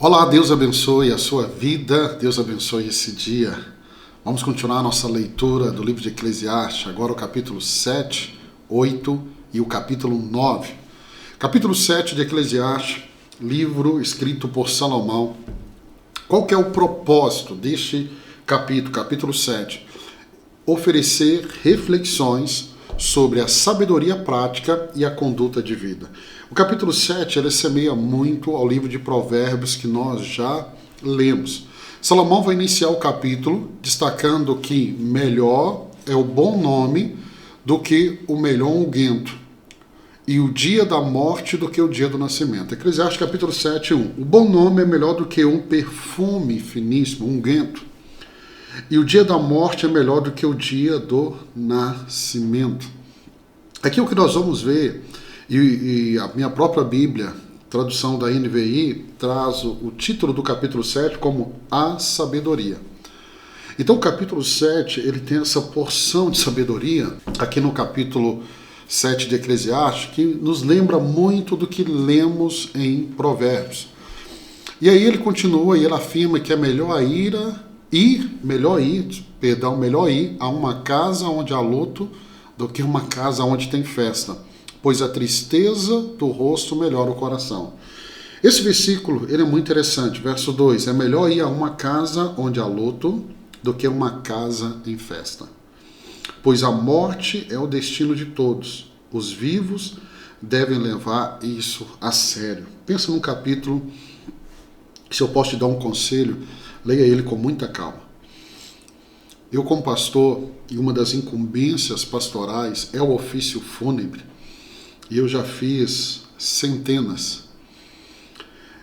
Olá, Deus abençoe a sua vida, Deus abençoe esse dia. Vamos continuar a nossa leitura do livro de Eclesiastes, agora o capítulo 7, 8 e o capítulo 9. Capítulo 7 de Eclesiastes, livro escrito por Salomão. Qual que é o propósito deste capítulo 7? Oferecer reflexões sobre a sabedoria prática e a conduta de vida. O capítulo 7 ele semeia muito ao livro de Provérbios que nós já lemos. Salomão vai iniciar o capítulo destacando que melhor é o bom nome do que o melhor unguento, e o dia da morte do que o dia do nascimento. Eclesiastes capítulo 7, 1. O bom nome é melhor do que um perfume finíssimo, unguento, e o dia da morte é melhor do que o dia do nascimento. Aqui o que nós vamos ver, e a minha própria Bíblia, tradução da NVI, traz o título do capítulo 7 como A Sabedoria. Então o capítulo 7, ele tem essa porção de sabedoria, aqui no capítulo 7 de Eclesiastes, que nos lembra muito do que lemos em Provérbios. E aí ele continua e ele afirma que é melhor ir a uma casa onde há luto do que uma casa onde tem festa, pois a tristeza do rosto melhora o coração. Esse versículo ele é muito interessante, verso 2, é melhor ir a uma casa onde há luto do que uma casa em festa, pois a morte é o destino de todos, os vivos devem levar isso a sério. Pensa num capítulo, se eu posso te dar um conselho, leia ele com muita calma. Eu, como pastor, e uma das incumbências pastorais é o ofício fúnebre, e eu já fiz centenas.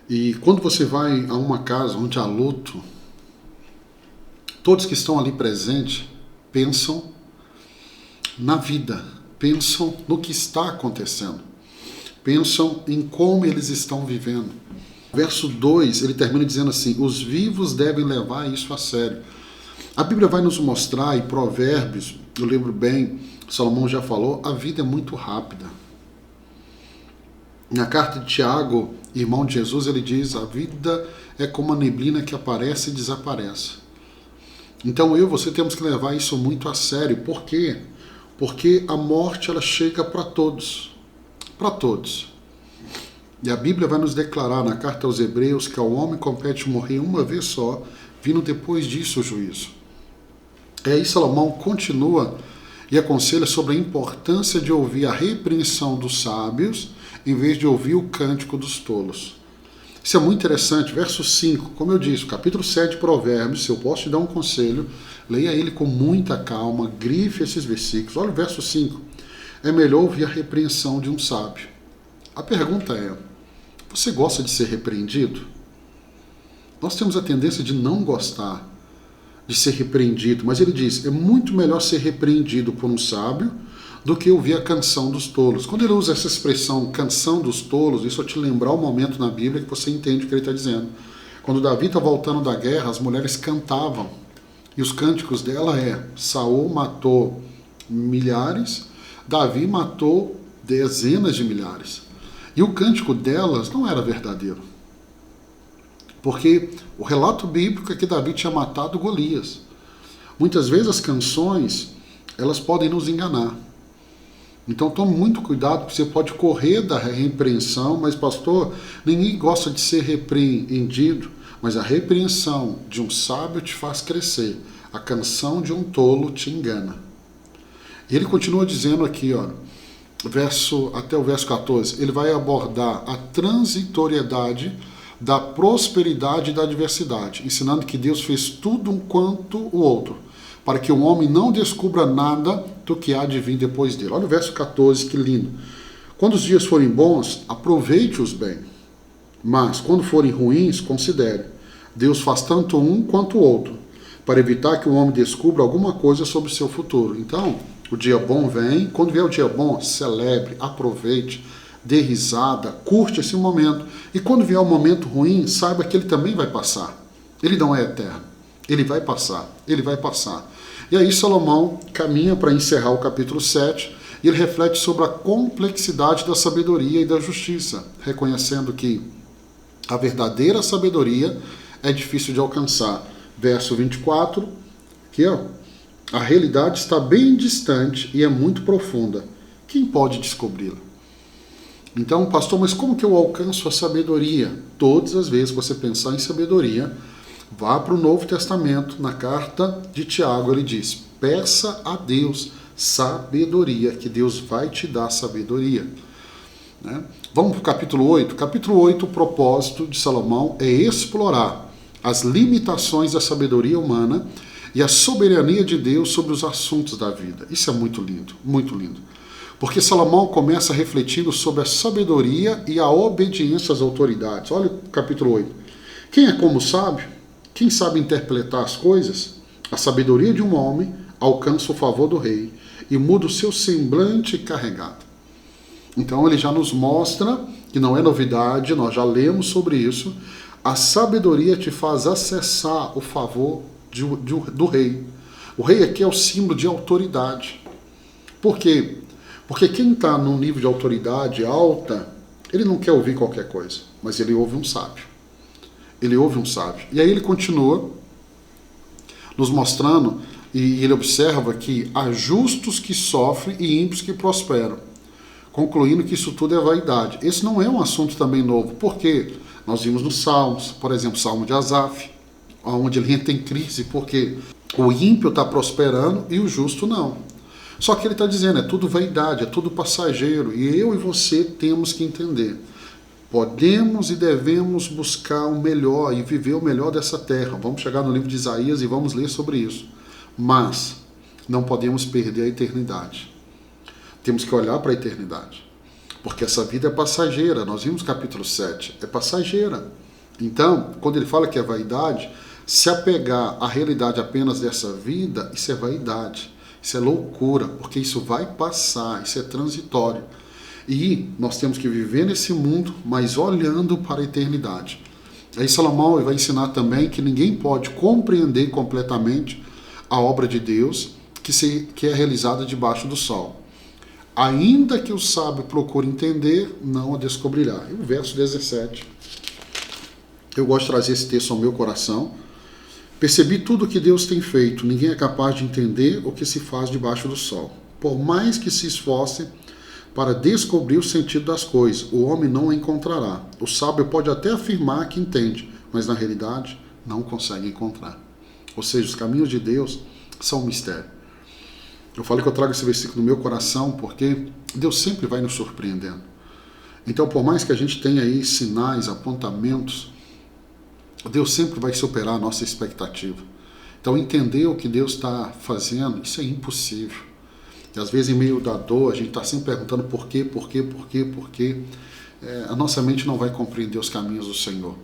E quando você vai a uma casa onde há luto, todos que estão ali presentes pensam na vida, pensam no que está acontecendo, pensam em como eles estão vivendo. Verso 2, ele termina dizendo assim, os vivos devem levar isso a sério. A Bíblia vai nos mostrar, e Provérbios, eu lembro bem, Salomão já falou, a vida é muito rápida. Na carta de Tiago, irmão de Jesus, ele diz, a vida é como a neblina que aparece e desaparece. Então eu e você temos que levar isso muito a sério. Por quê? Porque a morte ela chega para todos. Para todos. E a Bíblia vai nos declarar na carta aos Hebreus que ao homem compete morrer uma vez só, vindo depois disso o juízo. E aí Salomão continua e aconselha sobre a importância de ouvir a repreensão dos sábios em vez de ouvir o cântico dos tolos. Isso é muito interessante. Verso 5, como eu disse, capítulo 7 de Provérbios, se eu posso te dar um conselho, leia ele com muita calma, grife esses versículos. Olha o verso 5. É melhor ouvir a repreensão de um sábio. A pergunta é, você gosta de ser repreendido? Nós temos a tendência de não gostar de ser repreendido, mas ele diz, é muito melhor ser repreendido por um sábio do que ouvir a canção dos tolos. Quando ele usa essa expressão, canção dos tolos, isso é te lembrar o momento na Bíblia que você entende o que ele está dizendo. Quando Davi está voltando da guerra, as mulheres cantavam, e os cânticos dela Saul matou milhares, Davi matou dezenas de milhares. E o cântico delas não era verdadeiro. Porque o relato bíblico é que Davi tinha matado Golias. Muitas vezes as canções, elas podem nos enganar. Então tome muito cuidado, porque você pode correr da repreensão, mas pastor, ninguém gosta de ser repreendido, mas a repreensão de um sábio te faz crescer. A canção de um tolo te engana. E ele continua dizendo aqui, ó, até o verso 14, ele vai abordar a transitoriedade da prosperidade e da adversidade, ensinando que Deus fez tudo um quanto o outro, para que o homem não descubra nada do que há de vir depois dele. Olha o verso 14, que lindo. Quando os dias forem bons, aproveite-os bem, mas quando forem ruins, considere. Deus faz tanto um quanto o outro, para evitar que o homem descubra alguma coisa sobre o seu futuro. Então, o dia bom vem, quando vier o dia bom, celebre, aproveite, dê risada, curte esse momento. E quando vier um momento ruim, saiba que ele também vai passar. Ele não é eterno. Ele vai passar. Ele vai passar. E aí Salomão caminha para encerrar o capítulo 7 e ele reflete sobre a complexidade da sabedoria e da justiça, reconhecendo que A verdadeira sabedoria é difícil de alcançar. Verso 24, aqui ó, a realidade está bem distante e é muito profunda. Quem pode descobri-la? Então, pastor, mas como que eu alcanço a sabedoria? Todas as vezes que você pensar em sabedoria, vá para o Novo Testamento, na carta de Tiago, ele diz, peça a Deus sabedoria, que Deus vai te dar sabedoria. Né? Vamos para o capítulo 8. Capítulo 8, o propósito de Salomão é explorar as limitações da sabedoria humana e a soberania de Deus sobre os assuntos da vida. Isso é muito lindo, muito lindo. Porque Salomão começa refletindo sobre a sabedoria e a obediência às autoridades. Olha o capítulo 8. Quem é como sábio? Quem sabe interpretar as coisas? A sabedoria de um homem alcança o favor do rei e muda o seu semblante carregado. Então ele já nos mostra, que não é novidade, nós já lemos sobre isso, a sabedoria te faz acessar o favor do rei. O rei aqui é o símbolo de autoridade. Por quê? Porque quem está num nível de autoridade alta, ele não quer ouvir qualquer coisa, mas ele ouve um sábio. Ele ouve um sábio. E aí ele continua nos mostrando, e ele observa que há justos que sofrem e ímpios que prosperam, concluindo que isso tudo é vaidade. Esse não é um assunto também novo. Por quê? Nós vimos nos Salmos, por exemplo, Salmo de Asaf, onde ele entra em crise, porque o ímpio está prosperando e o justo não. Só que ele está dizendo, é tudo vaidade, é tudo passageiro, e eu e você temos que entender. Podemos e devemos buscar o melhor e viver o melhor dessa terra. Vamos chegar no livro de Isaías e vamos ler sobre isso. Mas não podemos perder a eternidade. Temos que olhar para a eternidade. Porque essa vida é passageira. Nós vimos capítulo 7. É passageira. Então, quando ele fala que é vaidade, se apegar à realidade apenas dessa vida, isso é vaidade. Isso é loucura, porque isso vai passar, isso é transitório. E nós temos que viver nesse mundo, mas olhando para a eternidade. Aí Salomão vai ensinar também que ninguém pode compreender completamente a obra de Deus que é realizada debaixo do sol. Ainda que o sábio procure entender, não a descobrirá. E o verso 17. Eu gosto de trazer esse texto ao meu coração. Percebi tudo o que Deus tem feito. Ninguém é capaz de entender o que se faz debaixo do sol. Por mais que se esforce para descobrir o sentido das coisas, o homem não o encontrará. O sábio pode até afirmar que entende, mas na realidade não consegue encontrar. Ou seja, os caminhos de Deus são um mistério. Eu falei que eu trago esse versículo no meu coração porque Deus sempre vai nos surpreendendo. Então, por mais que a gente tenha aí sinais, apontamentos, Deus sempre vai superar a nossa expectativa. Então, entender o que Deus está fazendo, isso é impossível. E às vezes, em meio da dor, a gente está sempre perguntando por quê. A nossa mente não vai compreender os caminhos do Senhor.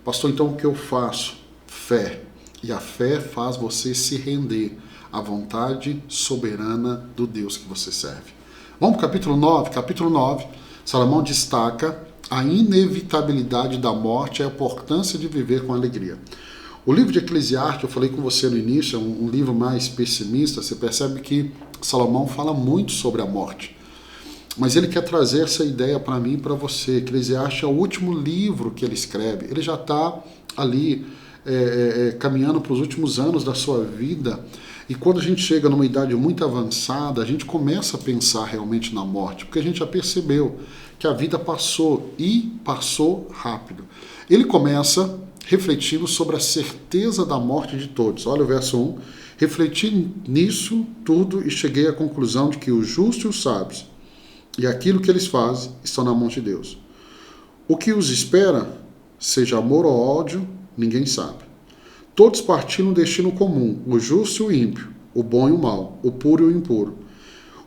Pastor, então o que eu faço? Fé. E a fé faz você se render à vontade soberana do Deus que você serve. Vamos para o capítulo 9. Capítulo 9, Salomão destaca a inevitabilidade da morte e a importância de viver com alegria. O livro de Eclesiastes, eu falei com você no início, é um livro mais pessimista. Você percebe que Salomão fala muito sobre a morte. Mas ele quer trazer essa ideia para mim e para você. Eclesiastes é o último livro que ele escreve. Ele já está ali caminhando para os últimos anos da sua vida. E quando a gente chega numa idade muito avançada, a gente começa a pensar realmente na morte, porque a gente já percebeu que a vida passou e passou rápido. Ele começa refletindo sobre a certeza da morte de todos. Olha o verso 1. Refleti nisso tudo e cheguei à conclusão de que os justos e os sábios e aquilo que eles fazem estão na mão de Deus. O que os espera, seja amor ou ódio, ninguém sabe. Todos partilham um destino comum, o justo e o ímpio, o bom e o mau, o puro e o impuro.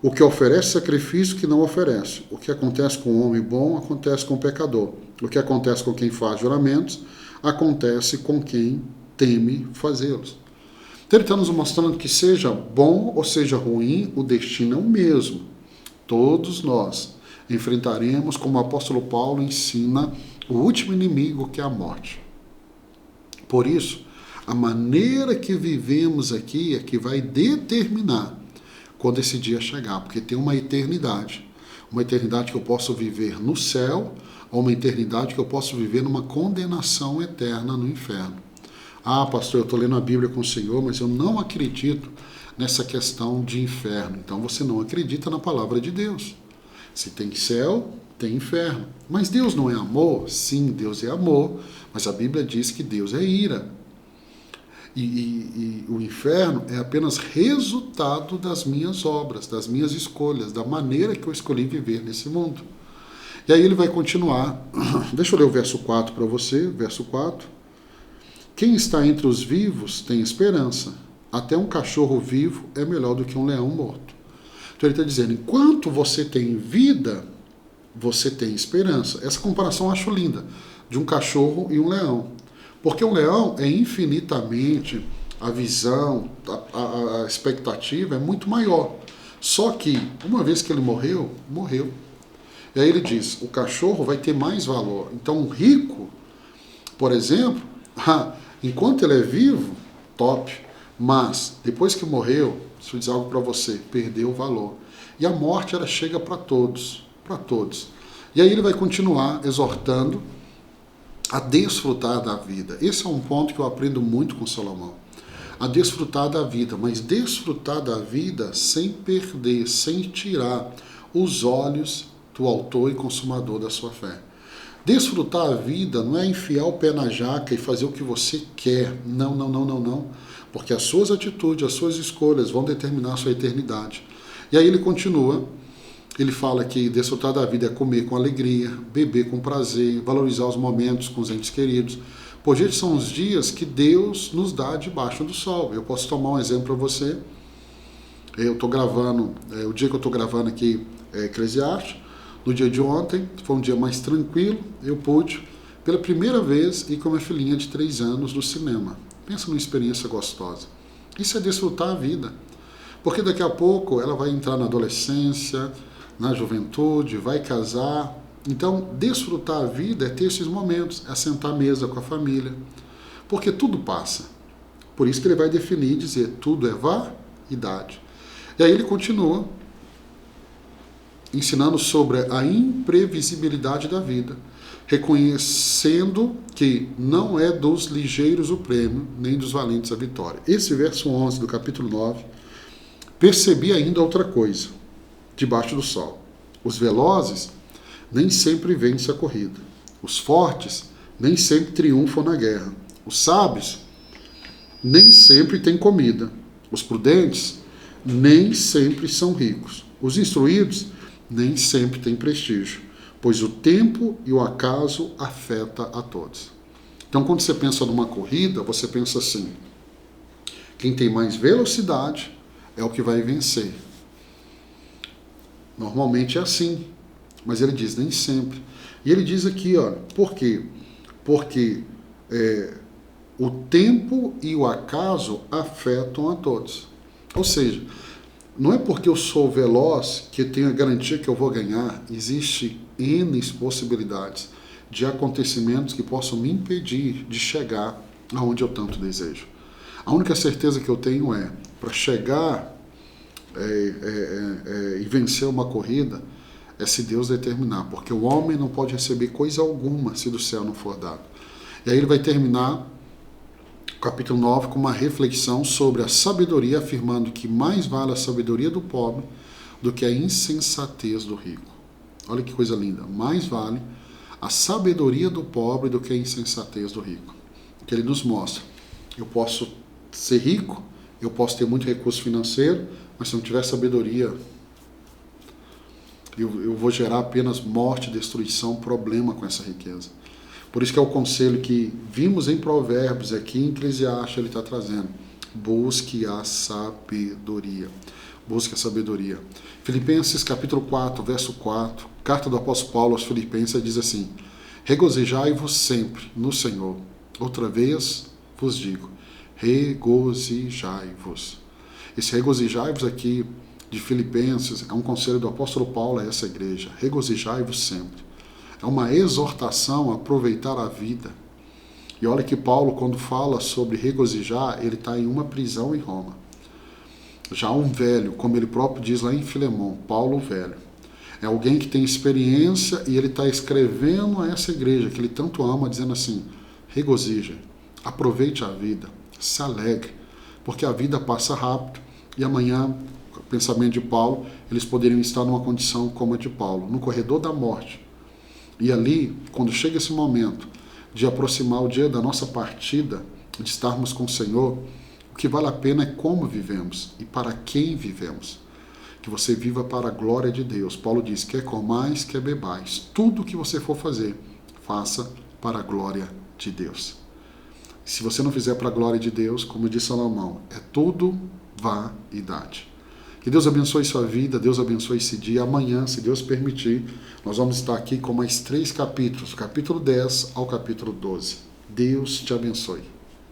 O que oferece sacrifício que não oferece. O que acontece com o homem bom, acontece com o pecador. O que acontece com quem faz juramentos, acontece com quem teme fazê-los. Então ele está nos mostrando que seja bom ou seja ruim, o destino é o mesmo. Todos nós enfrentaremos, como o apóstolo Paulo ensina, o último inimigo, que é a morte. Por isso, a maneira que vivemos aqui é que vai determinar quando esse dia chegar, porque tem uma eternidade que eu posso viver no céu, a uma eternidade que eu posso viver numa condenação eterna no inferno. Ah, pastor, eu estou lendo a Bíblia com o Senhor, mas eu não acredito nessa questão de inferno. Então você não acredita na palavra de Deus. Se tem céu, tem inferno. Mas Deus não é amor? Sim, Deus é amor, mas a Bíblia diz que Deus é ira. E o inferno é apenas resultado das minhas obras, das minhas escolhas, da maneira que eu escolhi viver nesse mundo. E aí ele vai continuar. Deixa eu ler o verso 4 para você. Verso 4. Quem está entre os vivos tem esperança. Até um cachorro vivo é melhor do que um leão morto. Então ele está dizendo, enquanto você tem vida, você tem esperança. Essa comparação eu acho linda, de um cachorro e um leão. Porque um leão é infinitamente, a visão, a expectativa é muito maior. Só que, uma vez que ele morreu, morreu. E aí ele diz, o cachorro vai ter mais valor. Então, um rico, por exemplo, enquanto ele é vivo, top. Mas, depois que morreu, deixa eu dizer algo para você, perdeu o valor. E a morte, ela chega para todos, para todos. E aí ele vai continuar exortando a desfrutar da vida. Esse é um ponto que eu aprendo muito com Salomão. A desfrutar da vida, mas desfrutar da vida sem perder, sem tirar os olhos do autor e consumador da sua fé. Desfrutar a vida não é enfiar o pé na jaca e fazer o que você quer. Não, não, não, não, não. Porque as suas atitudes, as suas escolhas vão determinar a sua eternidade. E aí ele continua. Ele fala que desfrutar da vida é comer com alegria, beber com prazer, valorizar os momentos com os entes queridos. Pois esses são os dias que Deus nos dá debaixo do sol. Eu posso tomar um exemplo para você. Eu estou gravando, o dia que eu estou gravando aqui é Eclesiastes. No dia de ontem, foi um dia mais tranquilo, eu pude, pela primeira vez, ir com a minha filhinha de 3 anos no cinema. Pensa numa experiência gostosa. Isso é desfrutar a vida. Porque daqui a pouco ela vai entrar na adolescência, na juventude, vai casar. Então, desfrutar a vida é ter esses momentos, é sentar à mesa com a família. Porque tudo passa. Por isso que ele vai definir e dizer, tudo é vaidade. E aí ele continua ensinando sobre a imprevisibilidade da vida, reconhecendo que não é dos ligeiros o prêmio, nem dos valentes a vitória. Esse verso 11 do capítulo 9, percebi ainda outra coisa, debaixo do sol. Os velozes nem sempre vencem a corrida. Os fortes nem sempre triunfam na guerra. Os sábios nem sempre têm comida. Os prudentes nem sempre são ricos. Os instruídos nem sempre têm prestígio, pois o tempo e o acaso afeta a todos. Então, quando você pensa numa corrida, você pensa assim, quem tem mais velocidade é o que vai vencer. Normalmente é assim, mas ele diz, nem sempre. E ele diz aqui, ó, por quê? Porque o tempo e o acaso afetam a todos. Ou seja, não é porque eu sou veloz que eu tenho a garantia que eu vou ganhar. Existe N possibilidades de acontecimentos que possam me impedir de chegar aonde eu tanto desejo. A única certeza que eu tenho é, para chegar e vencer uma corrida, é se Deus determinar, porque o homem não pode receber coisa alguma se do céu não for dado. E aí ele vai terminar o capítulo 9 com uma reflexão sobre a sabedoria, afirmando que mais vale a sabedoria do pobre do que a insensatez do rico. Olha que coisa linda. Mais vale a sabedoria do pobre do que a insensatez do rico. Que ele nos mostra. Eu posso ser rico, eu posso ter muito recurso financeiro, mas se não tiver sabedoria, eu vou gerar apenas morte, destruição, problema com essa riqueza. Por isso que é o conselho que vimos em Provérbios, aqui em Eclesiastes ele está trazendo. Busque a sabedoria. Busque a sabedoria. Filipenses capítulo 4, verso 4, carta do apóstolo Paulo aos Filipenses diz assim, regozijai-vos sempre no Senhor. Outra vez vos digo, regozijai-vos. Esse regozijai-vos aqui de Filipenses é um conselho do apóstolo Paulo a essa igreja. Regozijai-vos sempre. É uma exortação a aproveitar a vida. E olha que Paulo, quando fala sobre regozijar, ele está em uma prisão em Roma. Já um velho, como ele próprio diz lá em Filemão, Paulo velho. É alguém que tem experiência e ele está escrevendo a essa igreja que ele tanto ama, dizendo assim: regozija, aproveite a vida, se alegre, porque a vida passa rápido e amanhã, pensamento de Paulo, eles poderiam estar numa condição como a de Paulo, no corredor da morte. E ali, quando chega esse momento de aproximar o dia da nossa partida, de estarmos com o Senhor, o que vale a pena é como vivemos e para quem vivemos. Que você viva para a glória de Deus. Paulo diz: quer comais, quer bebais, tudo que você for fazer, faça para a glória de Deus. Se você não fizer para a glória de Deus, como disse Salomão, é tudo vaidade. Que Deus abençoe sua vida, Deus abençoe esse dia. Amanhã, se Deus permitir, nós vamos estar aqui com mais 3 capítulos, capítulo 10 ao capítulo 12. Deus te abençoe.